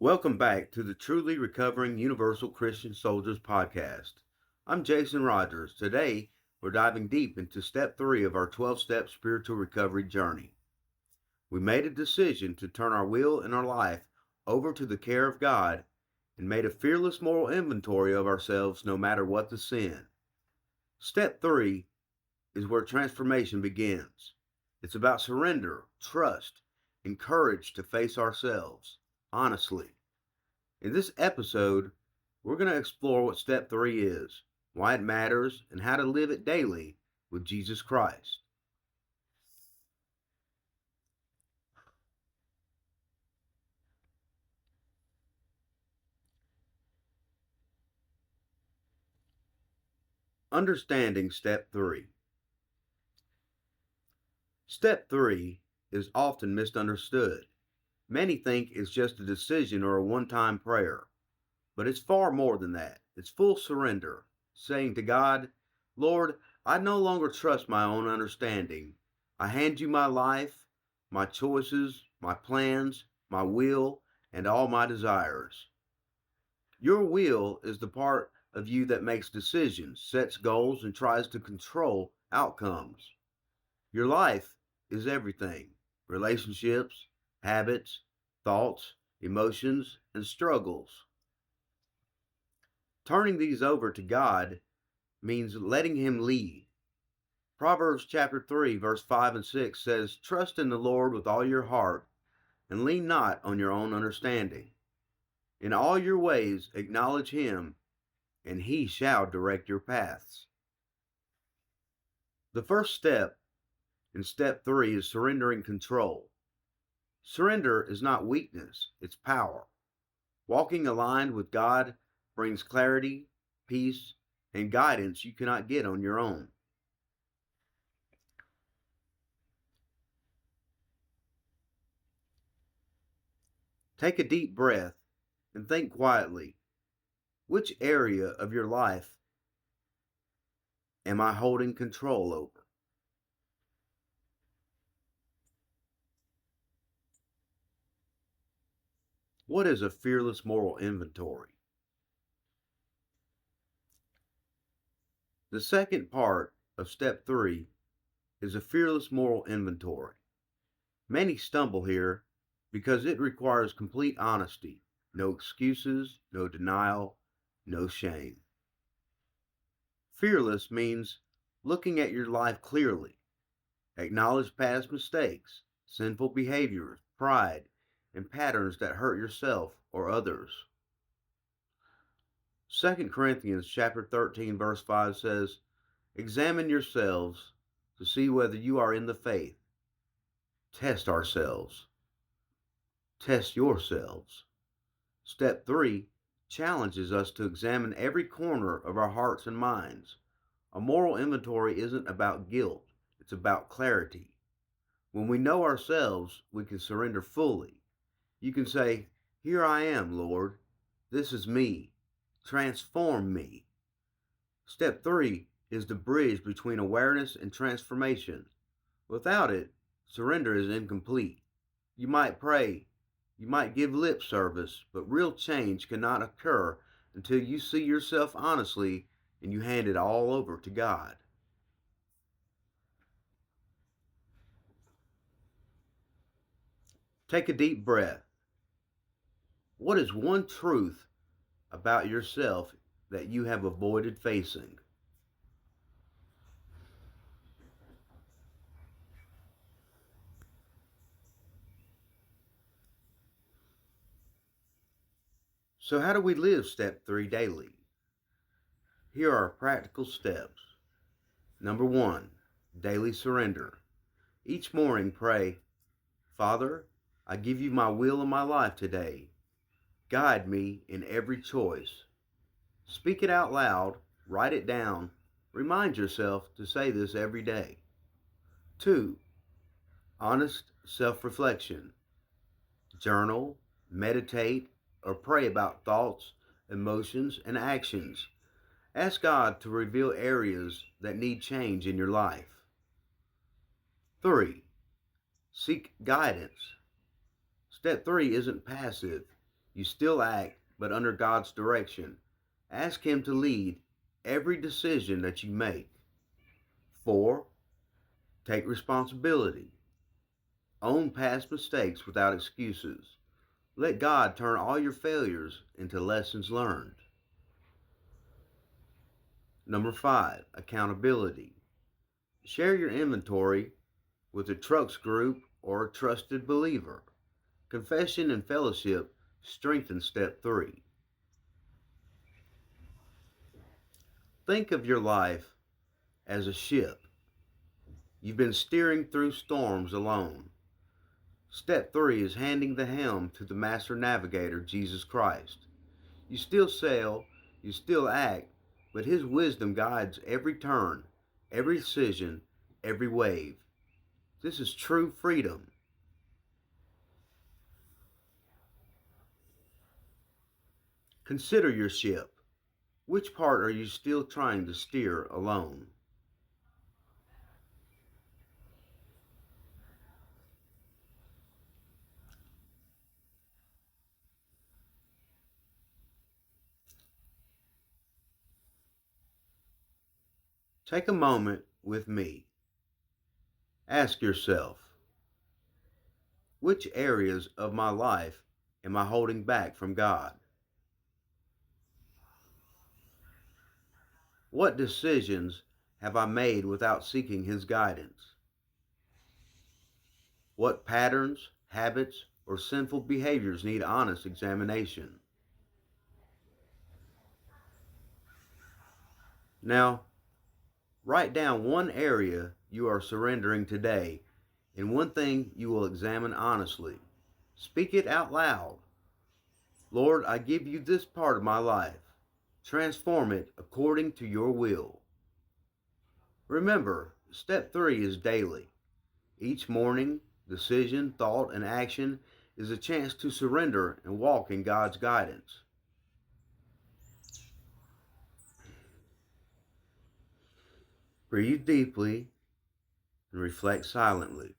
Welcome back to the Truly Recovering Universal Christian Soldiers podcast. I'm Jason Rogers. Today, we're diving deep into step 3 of our 12-step spiritual recovery journey. We made a decision to turn our will and our life over to the care of God and made a fearless moral inventory of ourselves no matter what the sin. Step 3 is where transformation begins. It's about surrender, trust, and courage to face ourselves honestly. In this episode, we're going to explore what step 3 is, why it matters, and how to live it daily with Jesus Christ. Understanding step 3. Step 3 is often misunderstood. Many think it's just a decision or a one-time prayer, but it's far more than that. It's full surrender, saying to God, Lord, I no longer trust my own understanding. I hand you my life, my choices, my plans, my will, and all my desires. Your will is the part of you that makes decisions, sets goals, and tries to control outcomes. Your life is everything: relationships, habits, thoughts, emotions, and struggles. Turning these over to God means letting Him lead. Proverbs chapter 3, verse 5 and 6 says, Trust in the Lord with all your heart, and lean not on your own understanding. In all your ways acknowledge Him, and He shall direct your paths. The first step in step 3 is surrendering control. Surrender is not weakness, it's power. Walking aligned with God brings clarity, peace, and guidance you cannot get on your own. Take a deep breath and think quietly. Which area of your life am I holding control over? What is a fearless moral inventory? The second part of step 3 is a fearless moral inventory. Many stumble here because it requires complete honesty, no excuses, no denial, no shame. Fearless means looking at your life clearly. Acknowledge past mistakes, sinful behaviors, pride, and patterns that hurt yourself or others. 2 Corinthians chapter 13 verse 5 says, Examine yourselves to see whether you are in the faith. Test ourselves. Test yourselves. Step 3 challenges us to examine every corner of our hearts and minds. A moral inventory isn't about guilt, it's about clarity. When we know ourselves, we can surrender fully. You can say, Here I am, Lord. This is me. Transform me. Step 3 is the bridge between awareness and transformation. Without it, surrender is incomplete. You might pray, you might give lip service, but real change cannot occur until you see yourself honestly and you hand it all over to God. Take a deep breath. What is one truth about yourself that you have avoided facing? So, how do we live step 3 daily? Here are practical steps. Number 1, daily surrender. Each morning, pray, Father, I give you my will and my life today. Guide me in every choice. Speak it out loud, write it down. Remind yourself to say this every day. 2, honest self-reflection. Journal, meditate, or pray about thoughts, emotions, and actions. Ask God to reveal areas that need change in your life. 3, seek guidance. Step 3 isn't passive, You still act, but under God's direction. Ask Him to lead every decision that you make. 4. Take responsibility. Own past mistakes without excuses. Let God turn all your failures into lessons learned. Number 5, accountability. Share your inventory with a TRUCS group or a trusted believer. Confession and fellowship strengthen step 3. Think of your life as a ship. You've been steering through storms alone. Step 3 is handing the helm to the master navigator, Jesus Christ. You still sail, you still act, but His wisdom guides every turn, every decision, every wave. This is true freedom. Consider your ship. Which part are you still trying to steer alone? Take a moment with me. Ask yourself, which areas of my life am I holding back from God? What decisions have I made without seeking His guidance? What patterns, habits, or sinful behaviors need honest examination? Now, write down one area you are surrendering today and one thing you will examine honestly. Speak it out loud. Lord, I give you this part of my life. Transform it according to your will. Remember, step 3 is daily. Each morning, decision, thought, and action is a chance to surrender and walk in God's guidance. Breathe deeply and reflect silently.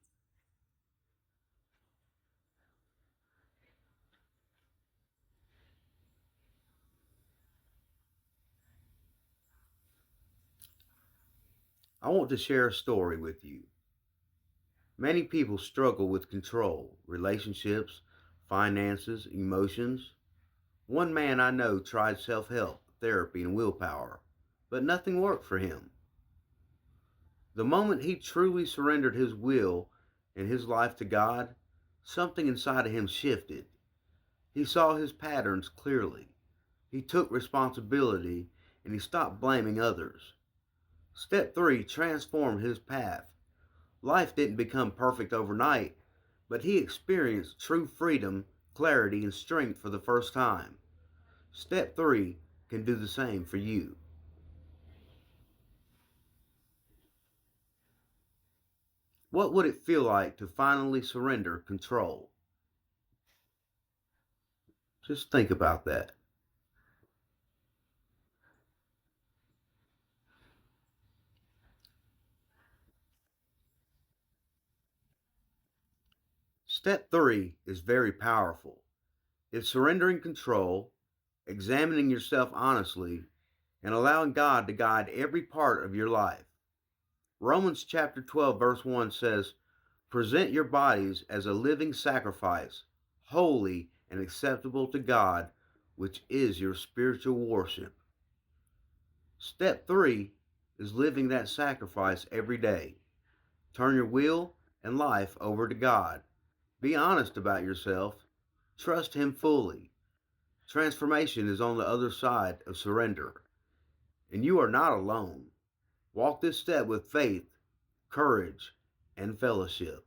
I want to share a story with you. Many people struggle with control, relationships, finances, emotions. One man I know tried self help, therapy, and willpower, but nothing worked for him. The moment he truly surrendered his will and his life to God, something inside of him shifted. He saw his patterns clearly. He took responsibility and he stopped blaming others. Step 3 transformed his path. Life didn't become perfect overnight, but he experienced true freedom, clarity, and strength for the first time. Step 3 can do the same for you. What would it feel like to finally surrender control? Just think about that. Step 3 is very powerful. It's surrendering control, examining yourself honestly, and allowing God to guide every part of your life. Romans chapter 12 verse 1 says, "Present your bodies as a living sacrifice, holy and acceptable to God, which is your spiritual worship." Step 3 is living that sacrifice every day. Turn your will and life over to God. Be honest about yourself. Trust Him fully. Transformation is on the other side of surrender, and you are not alone. Walk this step with faith, courage, and fellowship.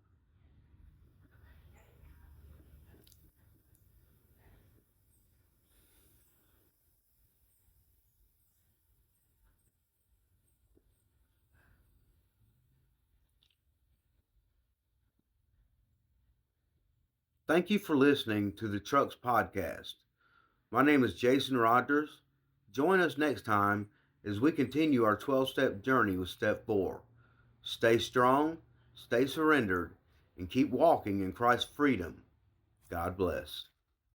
Thank you for listening to the TRUCS podcast. My name is Jason Rogers. Join us next time as we continue our 12-step journey with step 4. Stay strong, stay surrendered, and keep walking in Christ's freedom. God bless.